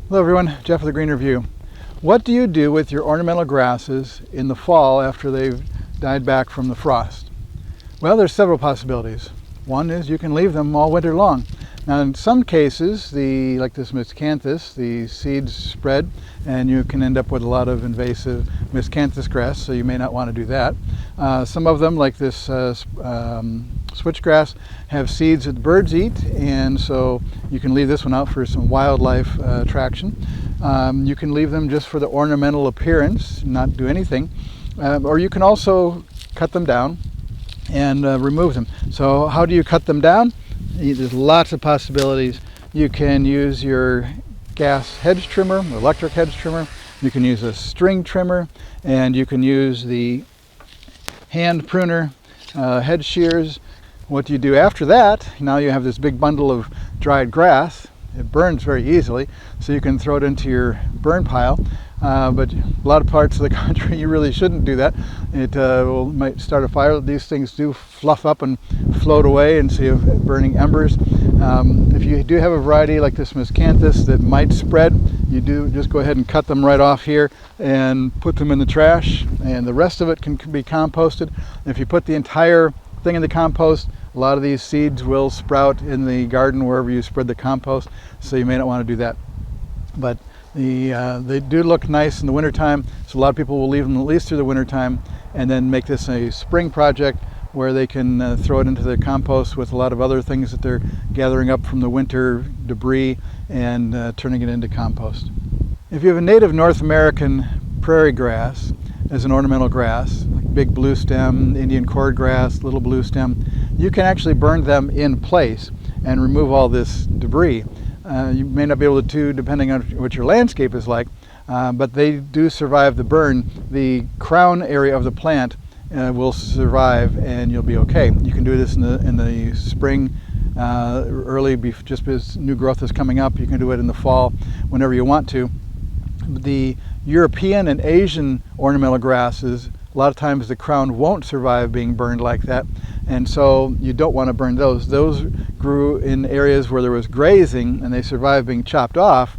Hello everyone, Jeff with the Green Review. What do you do with your ornamental grasses in the fall after they've died back from the frost? Well, there's several possibilities. One is you can leave them all winter long. Now in some cases, like this miscanthus, the seeds spread and you can end up with a lot of invasive miscanthus grass, so you may not want to do that. Some of them, like this switchgrass, have seeds that birds eat, and so you can leave this one out for some wildlife attraction. You can leave them just for the ornamental appearance, not do anything, or you can also cut them down and remove them. So how do you cut them down? There's lots of possibilities. You can use your gas hedge trimmer, electric hedge trimmer. You can use a string trimmer, and you can use the hand pruner, hedge shears. What do you do after that? Now you have this big bundle of dried grass. It burns very easily, so you can throw it into your burn pile. But a lot of parts of the country you really shouldn't do that. It might start a fire. These things do fluff up and float away, and so you have burning embers. If you do have a variety like this miscanthus that might spread, you do just go ahead and cut them right off here and put them in the trash, and the rest of it can be composted. If you put the entire thing in the compost, a lot of these seeds will sprout in the garden wherever you spread the compost, so you may not want to do that. But they do look nice in the wintertime, so a lot of people will leave them at least through the wintertime and then make this a spring project where they can throw it into their compost with a lot of other things that they're gathering up from the winter debris and turning it into compost. If you have a native North American prairie grass as an ornamental grass, like big blue stem, Indian cordgrass, little blue stem, you can actually burn them in place and remove all this debris. You may not be able to, depending on what your landscape is like, but they do survive the burn. The crown area of the plant will survive, and you'll be okay. You can do this in the spring, early, just as new growth is coming up. You can do it in the fall, whenever you want to. The European and Asian ornamental grasses, a lot of times the crown won't survive being burned like that, and so you don't want to burn those. Those grew in areas where there was grazing, and they survived being chopped off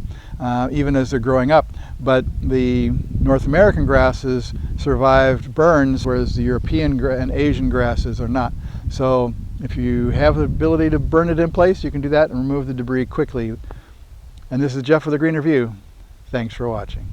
even as they're growing up. But the North American grasses survived burns, whereas the European and Asian grasses are not. So if you have the ability to burn it in place, you can do that and remove the debris quickly. And this is Jeff with the Green Review. Thanks for watching.